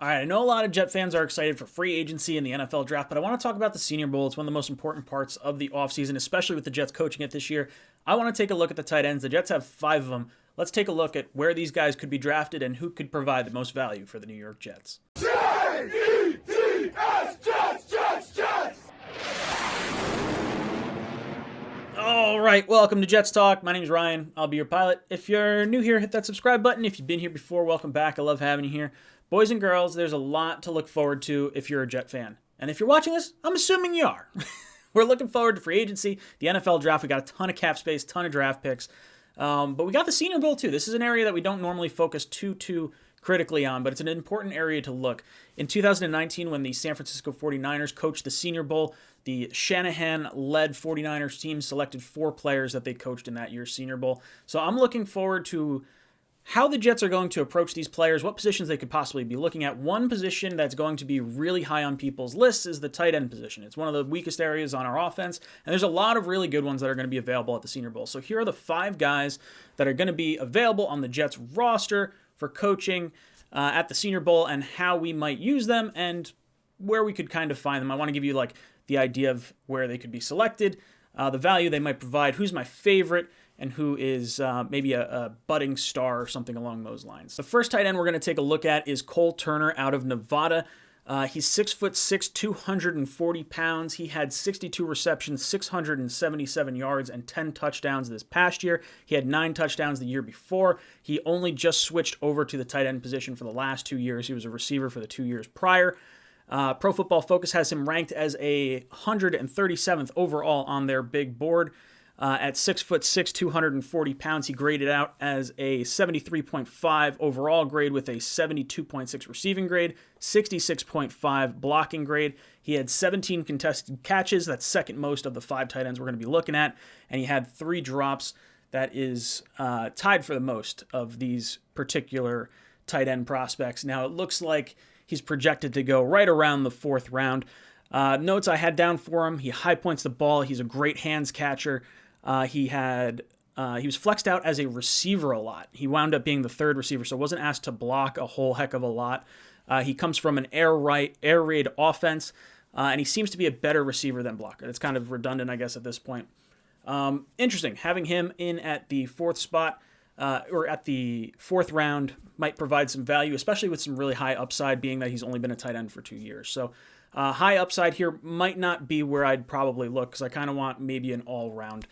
All right, I know a lot of Jet fans are excited for free agency in the NFL draft, but I want to talk about the Senior Bowl. It's one of the most important parts of the offseason, especially with the Jets coaching it this year. I want to take a look at the tight ends. The Jets have 5 of them. Let's take a look at where these guys could be drafted and who could provide the most value for the New York Jets. Jets, Jets! All right, welcome to Jets Talk. My name is Ryan. I'll be your pilot. If you're new here, hit that subscribe button. If you've been here before, welcome back. I love having you here. Boys and girls, there's a lot to look forward to if you're a Jet fan. And if you're watching this, I'm assuming you are. We're looking forward to free agency, the NFL draft. We got a ton of cap space, ton of draft picks. But we got the Senior Bowl too. This is an area that we don't normally focus too critically on, but it's an important area to look. In 2019, when the San Francisco 49ers coached the Senior Bowl, the Shanahan-led 49ers team selected 4 players that they coached in that year's Senior Bowl. So I'm looking forward to how the Jets are going to approach these players, what positions they could possibly be looking at. One position that's going to be really high on people's lists is the tight end position. It's one of the weakest areas on our offense, and there's a lot of really good ones that are going to be available at the Senior Bowl. So here are the 5 guys that are going to be available on the Jets roster for coaching at the Senior Bowl and how we might use them and where we could kind of find them. I want to give you like the idea of where they could be selected, the value they might provide, who's my favorite, and who is maybe a budding star or something along those lines. The first tight end we're going to take a look at is Cole Turner out of Nevada. He's 6'6", 240 pounds. He had 62 receptions, 677 yards, and 10 touchdowns this past year. He had 9 touchdowns the year before. He only just switched over to the tight end position for the last 2 years. He was a receiver for the 2 years prior. Pro Football Focus has him ranked as a 137th overall on their big board. At 6'6", 240 pounds, he graded out as a 73.5 overall grade with a 72.6 receiving grade, 66.5 blocking grade. He had 17 contested catches. That's second most of the 5 tight ends we're going to be looking at. And he had 3 drops. That is tied for the most of these particular tight end prospects. Now, it looks like he's projected to go right around the 4th round. Notes I had down for him: he high points the ball. He's a great hands catcher. He was flexed out as a receiver a lot. He wound up being the 3rd receiver, so wasn't asked to block a whole heck of a lot. He comes from an air raid offense, and he seems to be a better receiver than blocker. It's kind of redundant, I guess, at this point. Interesting. Having him in at the 4th spot, or at the 4th round, might provide some value, especially with some really high upside, being that he's only been a tight end for 2 years. So high upside here might not be where I'd probably look, because I kind of want maybe an all-round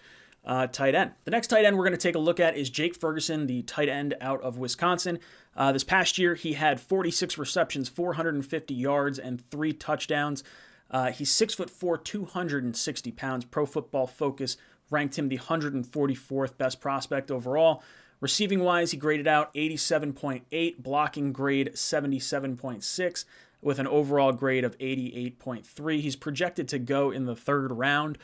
tight end. The next tight end we're going to take a look at is Jake Ferguson, the tight end out of Wisconsin. This past year, he had 46 receptions, 450 yards, and 3 touchdowns. He's 6'4", 260 pounds. Pro Football Focus ranked him the 144th best prospect overall. Receiving-wise, he graded out 87.8, blocking grade 77.6, with an overall grade of 88.3. He's projected to go in the 3rd round.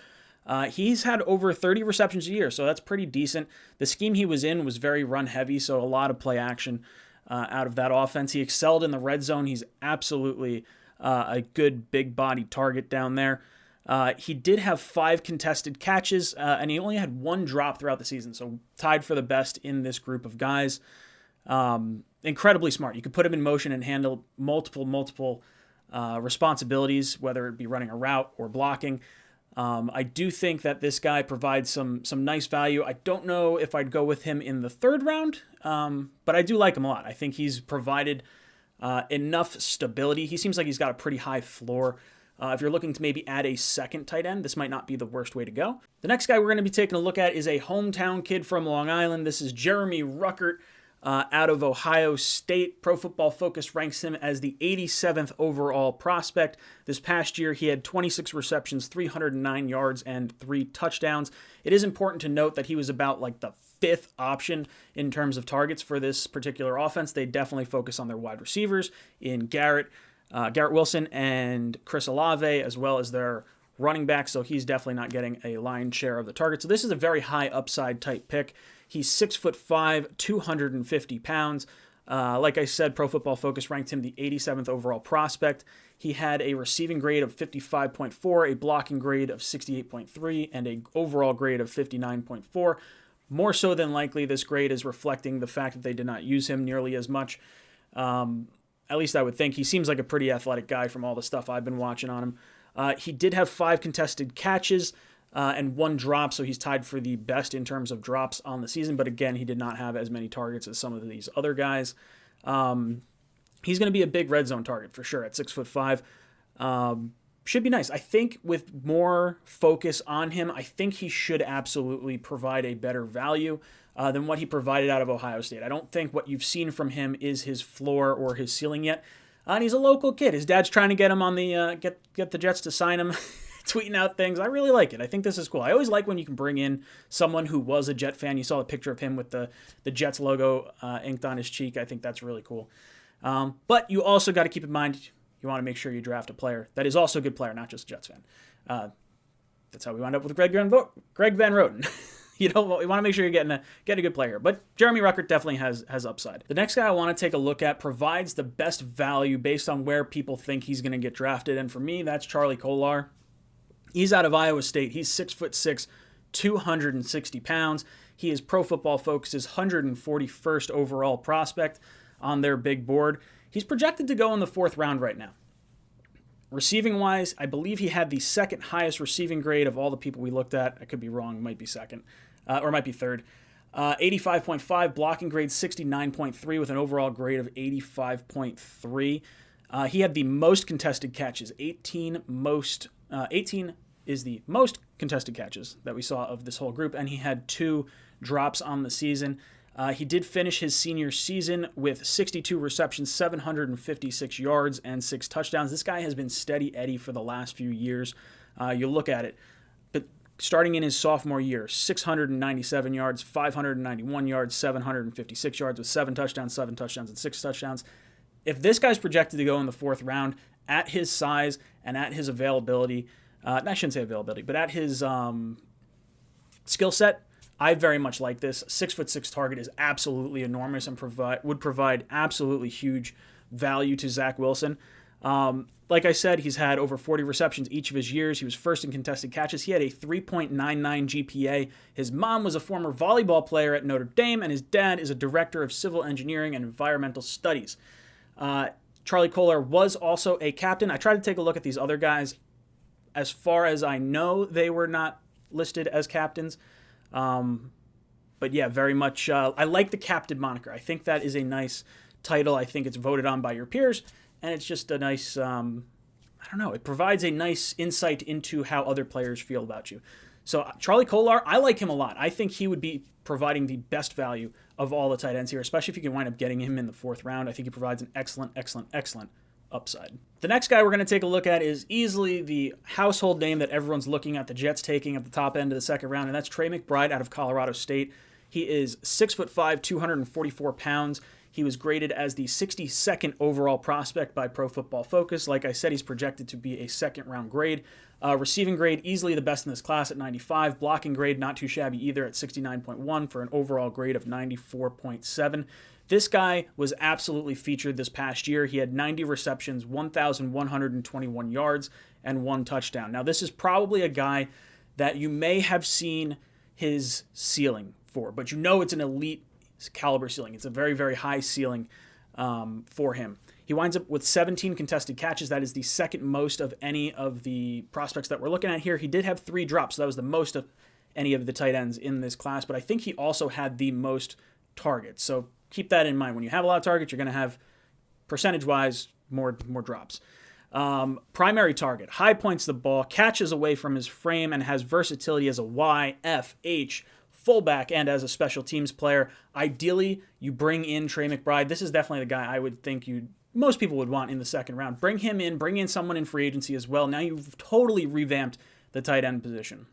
He's had over 30 receptions a year, so that's pretty decent. The scheme he was in was very run-heavy, so a lot of play action out of that offense. He excelled in the red zone. He's absolutely a good big-body target down there. He did have 5 contested catches, and he only had 1 drop throughout the season, so tied for the best in this group of guys. Incredibly smart. You could put him in motion and handle multiple responsibilities, whether it be running a route or blocking. I do think that this guy provides some nice value. I don't know if I'd go with him in the 3rd round, but I do like him a lot. I think he's provided enough stability. He seems like he's got a pretty high floor. If you're looking to maybe add a 2nd tight end, this might not be the worst way to go. The next guy we're going to be taking a look at is a hometown kid from Long Island. This is Jeremy Ruckert out of Ohio State. Pro Football Focus ranks him as the 87th overall prospect. This past year, he had 26 receptions, 309 yards, and 3 touchdowns. It is important to note that he was about like the 5th option in terms of targets for this particular offense. They definitely focus on their wide receivers in Garrett Wilson and Chris Olave, as well as their running back, so he's definitely not getting a lion's share of the target. So this is a very high upside type pick. He's 6'5", 250 pounds. Like I said, Pro Football Focus ranked him the 87th overall prospect. He had a receiving grade of 55.4, a blocking grade of 68.3, and an overall grade of 59.4. More so than likely, this grade is reflecting the fact that they did not use him nearly as much. At least I would think. He seems like a pretty athletic guy from all the stuff I've been watching on him. He did have 5 contested catches and 1 drop, so he's tied for the best in terms of drops on the season. But again, he did not have as many targets as some of these other guys. He's going to be a big red zone target for sure at 6'5". Should be nice. I think with more focus on him, I think he should absolutely provide a better value than what he provided out of Ohio State. I don't think what you've seen from him is his floor or his ceiling yet. And he's a local kid. His dad's trying to get him on the get the Jets to sign him, tweeting out things. I really like it. I think this is cool. I always like when you can bring in someone who was a Jet fan. You saw a picture of him with the Jets logo inked on his cheek. I think that's really cool. But you also got to keep in mind, you want to make sure you draft a player that is also a good player, not just a Jets fan. That's how we wound up with Greg Van Roten. We want to make sure you're getting a good player. But Jeremy Ruckert definitely has upside. The next guy I want to take a look at provides the best value based on where people think he's going to get drafted. And for me, that's Charlie Kolar. He's out of Iowa State. He's 6'6", 260 pounds. He is Pro Football Focus's 141st overall prospect on their big board. He's projected to go in the 4th round right now. Receiving-wise, I believe he had the 2nd highest receiving grade of all the people we looked at. I could be wrong. Might be 2nd. Or might be 3rd. 85.5, blocking grade 69.3 with an overall grade of 85.3. He had the most contested catches. 18 is the most contested catches that we saw of this whole group, and he had 2 drops on the season. He did finish his senior season with 62 receptions, 756 yards, and 6 touchdowns. This guy has been steady Eddie for the last few years. You look at it, but starting in his sophomore year, 697 yards, 591 yards, 756 yards with 7 touchdowns, and 6 touchdowns. If this guy's projected to go in the 4th round at his size and at his availability, I shouldn't say availability, but at his skill set, I very much like this. 6'6" target is absolutely enormous and would provide absolutely huge value to Zach Wilson. Like I said, he's had over 40 receptions each of his years. He was 1st in contested catches. He had a 3.99 GPA. His mom was a former volleyball player at Notre Dame, and his dad is a director of civil engineering and environmental studies. Charlie Kolar was also a captain. I tried to take a look at these other guys. As far as I know, they were not listed as captains. But yeah, very much. I like the captain moniker. I think that is a nice title. I think it's voted on by your peers, and it's just a nice, it provides a nice insight into how other players feel about you. So Charlie Kolar, I like him a lot. I think he would be providing the best value of all the tight ends here, especially if you can wind up getting him in the 4th round. I think he provides an excellent upside. The next guy we're going to take a look at is easily the household name that everyone's looking at the Jets taking at the top end of the 2nd round, and that's Trey McBride out of Colorado State. He is 6'5", 244 pounds. He was graded as the 62nd overall prospect by Pro Football Focus. Like I said, he's projected to be a 2nd-round grade. Receiving grade, easily the best in this class at 95. Blocking grade, not too shabby either at 69.1 for an overall grade of 94.7. This guy was absolutely featured this past year. He had 90 receptions, 1,121 yards, and 1 touchdown. Now, this is probably a guy that you may have seen his ceiling for, but you know it's an elite caliber ceiling. It's a very, very high ceiling for him. He winds up with 17 contested catches. That is the 2nd most of any of the prospects that we're looking at here. He did have 3 drops, so that was the most of any of the tight ends in this class, but I think he also had the most targets. So keep that in mind. When you have a lot of targets, you're going to have, percentage-wise, more drops. Primary target, high points the ball, catches away from his frame, and has versatility as a Y, F, H, fullback, and as a special teams player. Ideally, you bring in Trey McBride. This is definitely the guy I would think most people would want in the 2nd round. Bring him in, bring in someone in free agency as well. Now you've totally revamped the tight end position.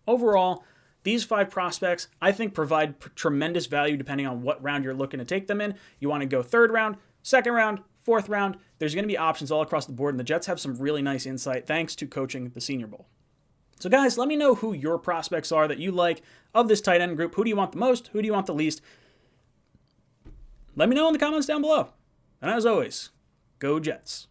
Overall, these 5 prospects, I think, provide tremendous value depending on what round you're looking to take them in. You want to go 3rd round, 2nd round, 4th round. There's going to be options all across the board, and the Jets have some really nice insight thanks to coaching the Senior Bowl. So guys, let me know who your prospects are that you like of this tight end group. Who do you want the most? Who do you want the least? Let me know in the comments down below. And as always, go Jets.